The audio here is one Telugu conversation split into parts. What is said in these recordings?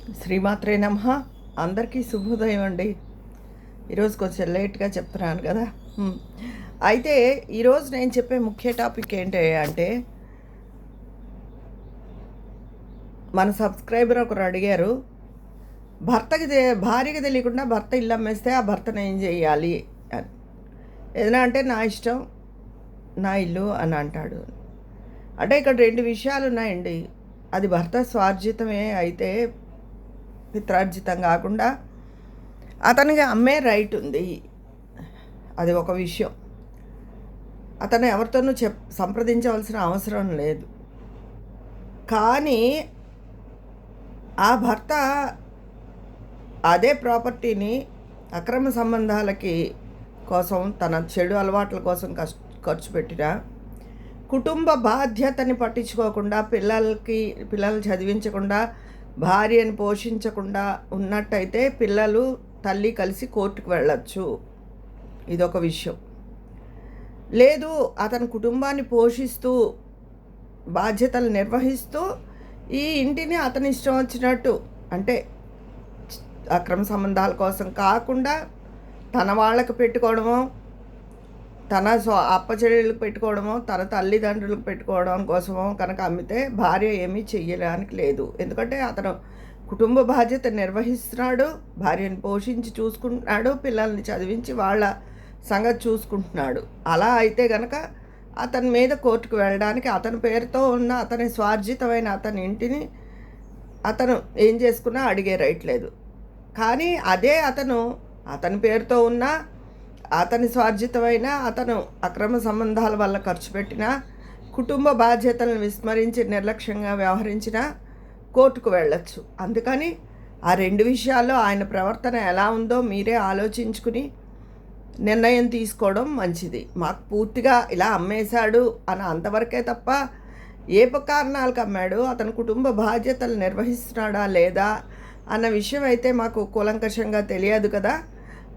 శ్రీమాత్రే నమః. అందరికీ శుభోదయం అండి. ఈరోజు కొంచెం లేట్గా చెప్తున్నాను కదా. అయితే ఈరోజు నేను చెప్పే ముఖ్య టాపిక్ ఏంటి అంటే, మన సబ్స్క్రైబర్ ఒకరు అడిగారు, భార్యకి తెలియకుండా భర్త ఇల్లు అమ్మేస్తే ఆ భర్తను ఏం చేయాలి అని. ఏదైనా అంటే నా ఇష్టం, నా ఇల్లు అని అంటాడు. అంటే ఇక్కడ రెండు విషయాలు ఉన్నాయండి. అది భర్త స్వార్జితమే అయితే పిత్రార్జితం కాకుండా అతనికి అమ్మే రైట్ ఉంది. అది ఒక విషయం. అతను ఎవరితోనూ సంప్రదించవలసిన అవసరం లేదు. కానీ ఆ భర్త అదే ప్రాపర్టీని అక్రమ సంబంధాలకి కోసం, తన చెడు అలవాట్ల కోసం ఖర్చు పెట్టిన, కుటుంబ బాధ్యతని పట్టించుకోకుండా, పిల్లలు చదివించకుండా, భార్యను పోషించకుండా ఉన్నట్టయితే పిల్లలు తల్లి కలిసి కోర్టుకు వెళ్ళచ్చు. ఇదొక విషయం. లేదు, అతని కుటుంబాన్ని పోషిస్తూ బాధ్యతలు నిర్వహిస్తూ ఈ ఇంటిని అతని ఇష్టం వచ్చినట్టు, అంటే అక్రమ సంబంధాల కోసం కాకుండా తన వాళ్ళకు పెట్టుకోవడమో, తన అప్పచెల్లెళ్ళకి పెట్టుకోవడమో, తన తల్లిదండ్రులకు పెట్టుకోవడం కోసమో కనుక అమ్మితే భార్య ఏమీ చెయ్యడానికి లేదు. ఎందుకంటే అతను కుటుంబ బాధ్యత నిర్వహిస్తున్నాడు, భార్యను పోషించి చూసుకుంటున్నాడు, పిల్లల్ని చదివించి వాళ్ళ సంగతి చూసుకుంటున్నాడు. అలా అయితే కనుక అతని మీద కోర్టుకు వెళ్ళడానికి, అతని పేరుతో ఉన్న అతని స్వార్జితమైన అతని ఇంటిని అతను ఏం చేసుకున్నా అడిగే రైట్ లేదు. కానీ అదే అతని పేరుతో ఉన్న అతని స్వార్జితమైన, అతను అక్రమ సంబంధాల వల్ల ఖర్చు పెట్టిన, కుటుంబ బాధ్యతలను విస్మరించి నిర్లక్ష్యంగా వ్యవహరించిన కోర్టుకు వెళ్ళచ్చు. అందుకని ఆ రెండు విషయాల్లో ఆయన ప్రవర్తన ఎలా ఉందో మీరే ఆలోచించుకుని నిర్ణయం తీసుకోవడం మంచిది. మాకు పూర్తిగా ఇలా అమ్మేశాడు అని అంతవరకే తప్ప ఏ కారణాలకు అమ్మాడు, అతని కుటుంబ బాధ్యతలు నిర్వహిస్తున్నాడా లేదా అన్న విషయం అయితే మాకు కూలంకషంగా తెలియదు కదా.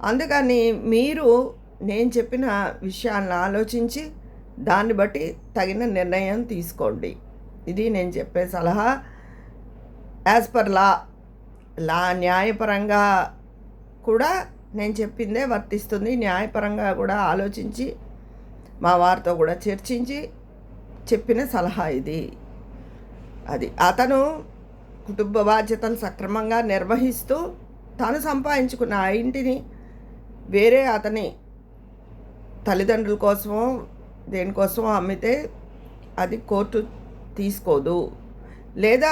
అందుకని మీరు నేను చెప్పిన విషయాలను ఆలోచించి దాన్ని బట్టి తగిన నిర్ణయం తీసుకోండి. ఇది నేను చెప్పే సలహా. యాజ్ పర్ లా న్యాయపరంగా కూడా నేను చెప్పిందే వర్తిస్తుంది. న్యాయపరంగా కూడా ఆలోచించి మా వారితో కూడా చర్చించి చెప్పిన సలహా ఇది. అతను కుటుంబ బాధ్యతలు సక్రమంగా నిర్వహిస్తూ తాను సంపాదించుకున్న ఆ ఇంటిని వేరే అతని తల్లిదండ్రుల కోసమో దేనికోసమో అమ్మితే అది కోర్టు తీసుకోదు. లేదా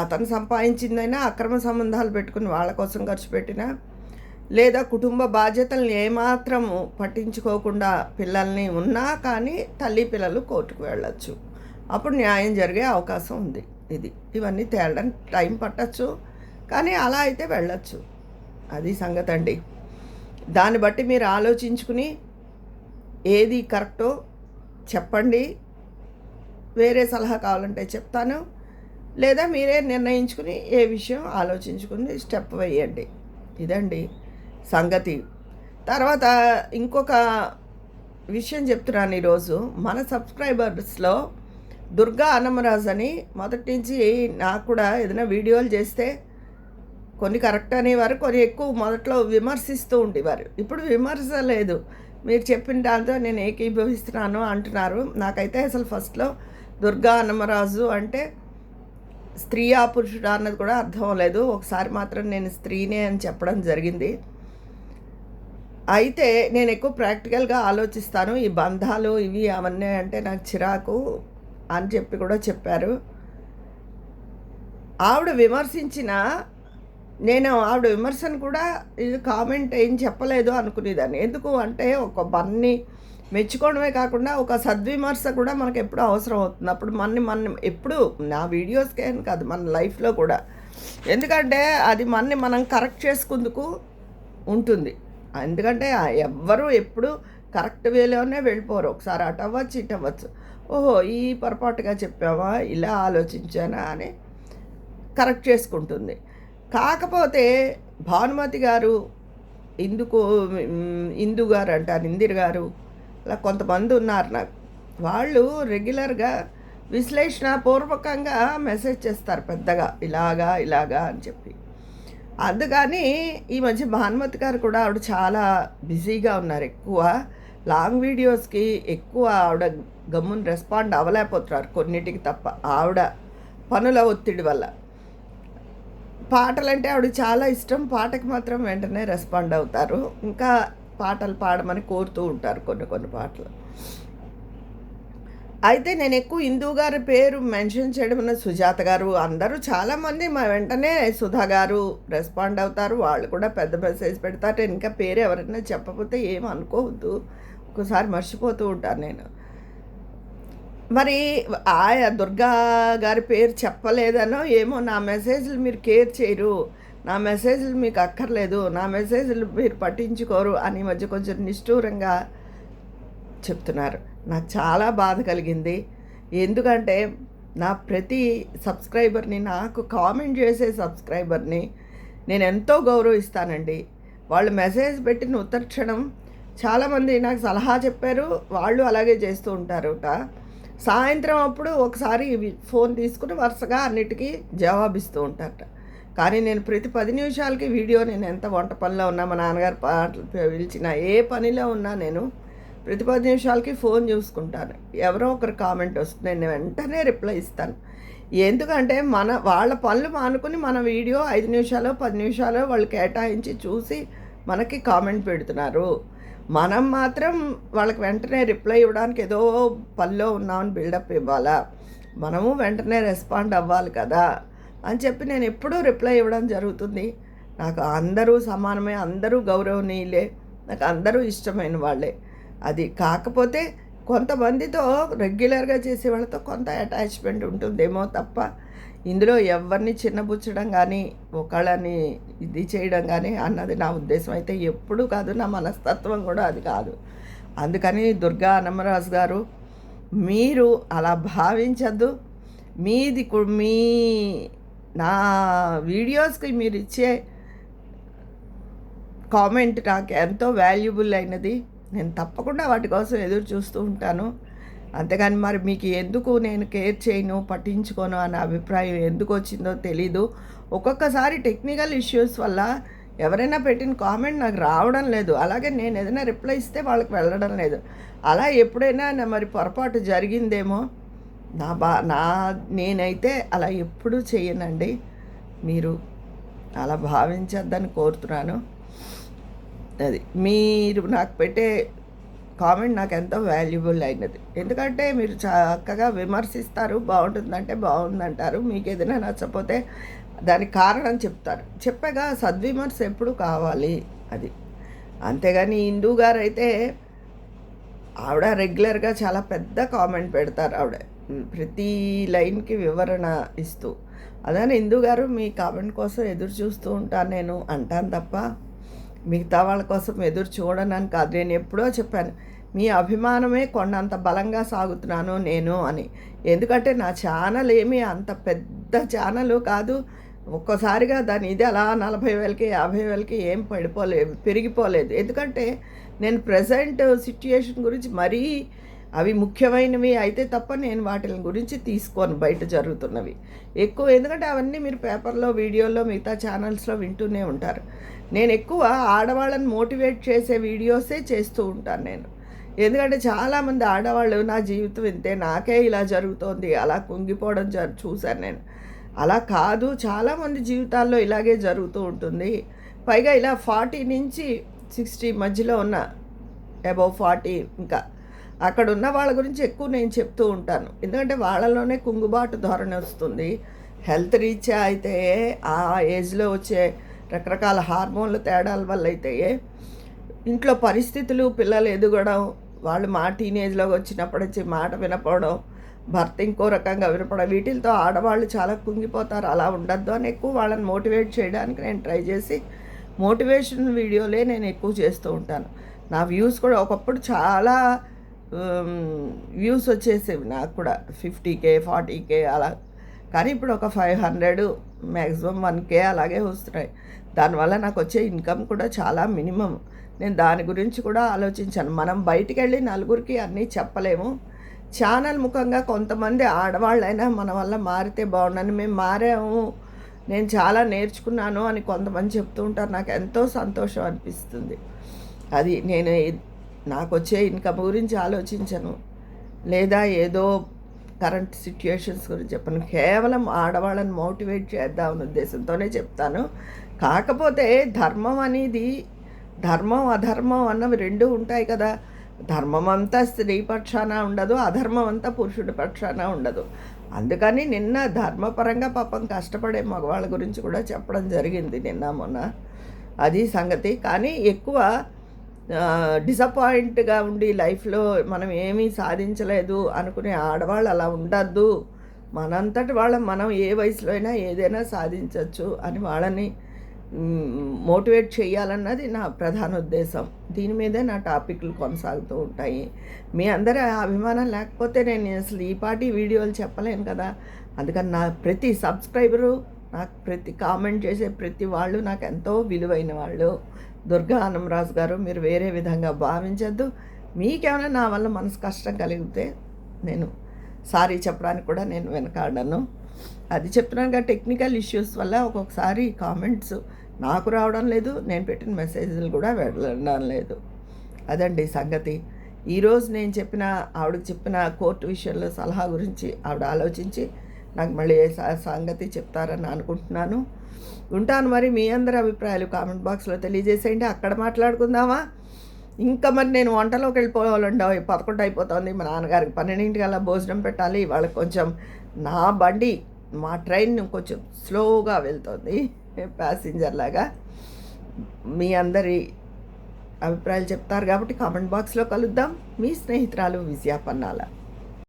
అతను సంపాదించిందైనా అక్రమ సంబంధాలు పెట్టుకుని వాళ్ళ కోసం ఖర్చు పెట్టినా, లేదా కుటుంబ బాధ్యతలను ఏమాత్రము పట్టించుకోకుండా పిల్లల్ని ఉన్నా కానీ తల్లి పిల్లలు కోర్టుకు వెళ్ళచ్చు. అప్పుడు న్యాయం జరిగే అవకాశం ఉంది. ఇవన్నీ తేలడానికి టైం పట్టచ్చు, కానీ అలా అయితే వెళ్ళచ్చు. అది సంగతి అండి. దాన్ని బట్టి మీరు ఆలోచించుకుని ఏది కరెక్టో చెప్పండి. వేరే సలహా కావాలంటే చెప్తాను, లేదా మీరే నిర్ణయించుకుని ఏ విషయం ఆలోచించుకుని స్టెప్ వేయండి. ఇదండి సంగతి. తర్వాత ఇంకొక విషయం చెప్తున్నాను ఈరోజు. మన సబ్స్క్రైబర్స్లో దుర్గా అన్నమరాజు అని మొదటి నుంచి నాకు కూడా ఏదైనా వీడియోలు చేస్తే కొన్ని కరెక్ట్ అనేవారు, కొన్ని ఎక్కువ మొదట్లో విమర్శిస్తూ ఉండేవారు. ఇప్పుడు విమర్శ లేదు, మీరు చెప్పిన దాంతో నేను ఏకీభవిస్తున్నాను అంటున్నారు. నాకైతే అసలు ఫస్ట్లో దుర్గా అన్నమరాజు అంటే స్త్రీయా పురుషుడా అన్నది కూడా అర్థం అవ్వలేదు. ఒకసారి మాత్రం నేను స్త్రీనే అని చెప్పడం జరిగింది. అయితే నేను ఎక్కువ ప్రాక్టికల్గా ఆలోచిస్తాను. ఈ బంధాలు ఇవి అవన్నీ అంటే నాకు చిరాకు అని చెప్పి కూడా చెప్పారు. ఆవిడ విమర్శించిన నేను ఆవిడ విమర్శను కూడా ఇది కామెంట్ ఏం చెప్పలేదు అనుకునేదాన్ని. ఎందుకు అంటే ఒక బన్ని మెచ్చుకోవడమే కాకుండా ఒక సద్విమర్శ కూడా మనకు ఎప్పుడూ అవసరం అవుతుంది. అప్పుడు మనం ఎప్పుడు నా వీడియోస్కే అని కాదు, మన లైఫ్లో కూడా. ఎందుకంటే అది మనం కరెక్ట్ చేసుకుందుకు ఉంటుంది. ఎందుకంటే ఎవ్వరూ ఎప్పుడు కరెక్ట్ వేలోనే వెళ్ళిపోరు. ఒకసారి అటు అవ్వచ్చు, ఇటు అవ్వచ్చు. ఓహో, ఈ పొరపాటుగా చెప్పావా, ఇలా ఆలోచించానా అని కరెక్ట్ చేసుకుంటుంది. కాకపోతే భానుమతి గారు, ఇందు గారు అంటారు, ఇందిర గారు, అలా కొంతమంది ఉన్నారు నాకు. వాళ్ళు రెగ్యులర్గా విశ్లేషణ పూర్వకంగా మెసేజ్ చేస్తారు పెద్దగా, ఇలాగా ఇలాగా అని చెప్పి. అందుకని ఈ మధ్య భానుమతి గారు కూడా ఆవిడ చాలా బిజీగా ఉన్నారు. ఎక్కువ లాంగ్ వీడియోస్కి ఎక్కువ ఆవిడ గమ్మున రెస్పాండ్ అవ్వలేకపోతున్నారు కొన్నిటికి తప్ప, ఆవిడ పనుల ఒత్తిడి వల్ల. పాటలంటే ఆవిడకి చాలా ఇష్టం. పాటకి మాత్రం వెంటనే రెస్పాండ్ అవుతారు. ఇంకా పాటలు పాడమని కోరుతూ ఉంటారు కొన్ని కొన్ని పాటలు. అయితే నేను ఎక్కువ ఇందు గారి పేరు మెన్షన్ చేయడం వల్ల సుజాత గారు అందరూ చాలామంది మా వెంటనే సుధా గారు రెస్పాండ్ అవుతారు. వాళ్ళు కూడా పెద్ద మెసేజ్ పెడతారు. ఇంకా పేరు ఎవరైనా చెప్పకపోతే ఏం అనుకోవద్దు, ఒక్కోసారి మర్చిపోతూ ఉంటాను నేను. మరి దుర్గా గారి పేరు చెప్పలేదనో ఏమో, నా మెసేజ్లు మీరు కేర్ చేయరు, నా మెసేజ్లు మీకు అక్కర్లేదు, నా మెసేజ్లు మీరు పట్టించుకోరు అని మధ్య కొంచెం నిష్ఠూరంగా చెప్తున్నారు. నాకు చాలా బాధ కలిగింది. ఎందుకంటే నా ప్రతి సబ్స్క్రైబర్ని, నాకు కామెంట్ చేసే సబ్స్క్రైబర్ని నేను ఎంతో గౌరవిస్తానండి. వాళ్ళు మెసేజ్ పెట్టిన ఉత్తర క్షణం చాలామంది నాకు సలహా చెప్పారు, వాళ్ళు అలాగే చేస్తూ ఉంటారుట. సాయంత్రం అప్పుడు ఒకసారి ఫోన్ తీసుకుని వరుసగా అన్నిటికీ జవాబిస్తూ ఉంటారట. కానీ నేను ప్రతి 10 నిమిషాలకి వీడియో, నేను ఎంత వంట పనిలో ఉన్నా, మా నాన్నగారు పాటలు పిలిచిన ఏ పనిలో ఉన్నా నేను ప్రతి 10 నిమిషాలకి ఫోన్ చూసుకుంటాను. ఎవరో ఒకరు కామెంట్ వస్తుంది, నేను వెంటనే రిప్లై ఇస్తాను. ఎందుకంటే వాళ్ళ పనులు మానుకుని మన వీడియో 5 నిమిషాలు 10 నిమిషాలు వాళ్ళు కేటాయించి చూసి మనకి కామెంట్ పెడుతున్నారు. మనం మాత్రం వాళ్ళకి వెంటనే రిప్లై ఇవ్వడానికి ఏదో పనిలో ఉన్నామని బిల్డప్ ఇవ్వాలా, మనము వెంటనే రెస్పాండ్ అవ్వాలి కదా అని చెప్పి నేను ఎప్పుడూ రిప్లై ఇవ్వడం జరుగుతుంది. నాకు అందరూ సమానమే, అందరూ గౌరవనీయులే, నాకు అందరూ ఇష్టమైన వాళ్ళే. అది కాకపోతే కొంతమందితో రెగ్యులర్గా చేసే వాళ్ళతో కొంత అటాచ్మెంట్ ఉంటుందేమో తప్ప ఇందులో ఎవరిని చిన్నబుచ్చడం కానీ ఒకళ్ళని ఇది చేయడం కానీ అన్నది నా ఉద్దేశం అయితే ఎప్పుడూ కాదు, నా మనస్తత్వం కూడా అది కాదు. అందుకని దుర్గా అన్నమరాజు గారు, మీరు అలా భావించద్దు. మీది నా వీడియోస్కి మీరు ఇచ్చే కామెంట్ నాకు ఎంతో వాల్యుబుల్ అయినది. నేను తప్పకుండా వాటి కోసం ఎదురు చూస్తూ ఉంటాను. అంతేగాని మరి మీకు ఎందుకు నేను కేర్ చేయను, పట్టించుకోను అనే అభిప్రాయం ఎందుకు వచ్చిందో తెలీదు. ఒక్కొక్కసారి టెక్నికల్ ఇష్యూస్ వల్ల ఎవరైనా పెట్టిన కామెంట్ నాకు రావడం లేదు, అలాగే నేను ఏదైనా రిప్లై ఇస్తే వాళ్ళకి వెళ్ళడం లేదు. అలా ఎప్పుడైనా మరి పొరపాటు జరిగిందేమో. నేనైతే అలా ఎప్పుడూ చేయనండి. మీరు అలా భావించద్దని కోరుతున్నాను. అది మీరు నాకు పెట్టే కామెంట్ నాకు ఎంతో వాల్యుబుల్ అయినది. ఎందుకంటే మీరు చక్కగా విమర్శిస్తారు, బాగుంటుందంటే బాగుందంటారు, మీకు ఏదైనా నచ్చకపోతే దానికి కారణం చెప్తారు. చెప్పగా సద్విమర్శ ఎప్పుడు కావాలి అది. అంతేగాని ఇందు గారు అయితే ఆవిడ రెగ్యులర్గా చాలా పెద్ద కామెంట్ పెడతారు. ఆవిడ ప్రతి లైన్కి వివరణ ఇస్తూ. అదే ఇందు గారు, మీ కామెంట్ కోసం ఎదురు చూస్తూ ఉంటాను నేను అంటాను తప్ప మిగతా వాళ్ళ కోసం ఎదురు చూడనని కాదు. నేను ఎప్పుడో చెప్పాను, మీ అభిమానమే కొండంత బలంగా సాగుతున్నాను నేను అని. ఎందుకంటే నా ఛానల్ ఏమీ అంత పెద్ద ఛానల్ కాదు. ఒక్కసారిగా దాని ఇది అలా 40,000కి 50,000కి ఏం పెరిగిపోలేదు. ఎందుకంటే నేను ప్రజెంట్ సిచ్యుయేషన్ గురించి మరీ అవి ముఖ్యమైనవి అయితే తప్ప నేను వాటి గురించి తీసుకోను, బయట జరుగుతున్నవి ఎక్కువ. ఎందుకంటే అవన్నీ మీరు పేపర్లో, వీడియోలో, మిగతా ఛానల్స్లో వింటూనే ఉంటారు. నేను ఎక్కువ ఆడవాళ్ళని మోటివేట్ చేసే వీడియోసే చేస్తూ ఉంటాను నేను. ఎందుకంటే చాలామంది ఆడవాళ్ళు నా జీవితం ఇంతే, నాకే ఇలా జరుగుతోంది అలా కుంగిపోవడం చూశాను నేను. అలా కాదు, చాలామంది జీవితాల్లో ఇలాగే జరుగుతూ ఉంటుంది. పైగా ఇలా 40 నుంచి 60 మధ్యలో ఉన్న, అబౌవ్ 40 ఇంకా అక్కడ ఉన్న వాళ్ళ గురించి ఎక్కువ నేను చెప్తూ ఉంటాను. ఎందుకంటే వాళ్ళలోనే కుంగుబాటు ధోరణి వస్తుంది. హెల్త్ రీత్యా అయితే, ఆ ఏజ్లో వచ్చే రకరకాల హార్మోన్ల తేడాల వల్ల అయితే, ఇంట్లో పరిస్థితులు, పిల్లలు ఎదగడం, వాళ్ళు టీనేజ్లోకి వచ్చినప్పటి నుంచి మాట వినపడం, భర్త ఇంకో రకంగా వినపడం, వీటితో ఆడవాళ్ళు చాలా కుంగిపోతారు. అలా ఉండద్దు అని ఎక్కువ వాళ్ళని మోటివేట్ చేయడానికి నేను ట్రై చేసి మోటివేషన్ వీడియోలే నేను ఎక్కువ చేస్తూ ఉంటాను. నా వ్యూస్ కూడా ఒకప్పుడు చాలా వ్యూస్ వచ్చేసేవి నాకు కూడా, 50K 40K అలా. కానీ ఇప్పుడు ఒక 500 మ్యాక్సిమం 1K అలాగే వస్తున్నాయి. దానివల్ల నాకు వచ్చే ఇన్కమ్ కూడా చాలా మినిమం. నేను దాని గురించి కూడా ఆలోచించాను. మనం బయటికి వెళ్ళి నలుగురికి అన్నీ చెప్పలేము. ఛానల్ ముఖంగా కొంతమంది ఆడవాళ్ళైనా మన వల్ల మారితే బాగుండని, మేము మారాము, నేను చాలా నేర్చుకున్నాను అని కొంతమంది చెప్తూ ఉంటారు. నాకు ఎంతో సంతోషం అనిపిస్తుంది. అది నేను నాకొచ్చే ఇన్కమ్ గురించి ఆలోచించను, లేదా ఏదో కరెంట్ సిట్యుయేషన్స్ గురించి చెప్పను. కేవలం ఆడవాళ్ళని మోటివేట్ చేద్దామనే ఉద్దేశంతోనే చెప్తాను. కాకపోతే ధర్మం అనేది, ధర్మం అధర్మం అన్నవి రెండు ఉంటాయి కదా. ధర్మం అంతా స్త్రీ పక్షాన ఉండదు, అధర్మం అంతా పురుషుడి పక్షాన ఉండదు. అందుకని నిన్న ధర్మపరంగా పాపం కష్టపడే మగవాళ్ళ గురించి కూడా చెప్పడం జరిగింది నిన్న మొన్న. అది సంగతి. కానీ ఎక్కువ డిసప్పాయింట్గా ఉండి లైఫ్లో మనం ఏమీ సాధించలేదు అనుకునే ఆడవాళ్ళు అలా ఉండద్దు. మనంతటి వాళ్ళం మనం ఏ వయసులో అయినా ఏదైనా సాధించవచ్చు అని వాళ్ళని మోటివేట్ చేయాలన్నది నా ప్రధాన ఉద్దేశం. దీని మీదే నా టాపిక్లు కొనసాగుతూ ఉంటాయి. మీ అందరి అభిమానం లేకపోతే నేను అసలు ఈ పాటి వీడియోలు చెప్పలేను కదా. అందుకని నా ప్రతి సబ్స్క్రైబరు, నాకు ప్రతి కామెంట్ చేసే ప్రతి వాళ్ళు నాకు ఎంతో విలువైన వాళ్ళు. దుర్గా అనంరాజు గారు, మీరు వేరే విధంగా భావించద్దు. మీకేమైనా నా వల్ల మనసు కష్టం కలిగితే నేను సారీ చెప్పడానికి కూడా నేను వెనకాడను. అది చెప్తున్నానుగా, టెక్నికల్ ఇష్యూస్ వల్ల ఒక్కొక్కసారి కామెంట్స్ నాకు రావడం లేదు, నేను పెట్టిన మెసేజ్లు కూడా వెళ్ళడం లేదు. అదండి సంగతి. ఈరోజు నేను ఆవిడకి చెప్పిన కోర్టు విషయంలో సలహా గురించి ఆవిడ ఆలోచించి నాకు మళ్ళీ సంగతి చెప్తారని అనుకుంటున్నాను. ఉంటాను మరి. మీ అందరి అభిప్రాయాలు కామెంట్ బాక్స్లో తెలియజేసేయండి. అక్కడ మాట్లాడుకుందామా? ఇంకా మరి నేను వంటలోకి వెళ్ళిపోవాలండి. 11 అయిపోతుంది. మా నాన్నగారికి 12 భోజనం పెట్టాలి. వాళ్ళకి కొంచెం నా బండి, మా ట్రైన్ కొంచెం స్లోగా వెళ్తుంది, ప్యాసింజర్ లాగా. మీ అందరి అభిప్రాయాలు చెప్తారు కాబట్టి కామెంట్ బాక్స్లో కలుద్దాం. మీ స్నేహితురాలు విజయ పన్నాల.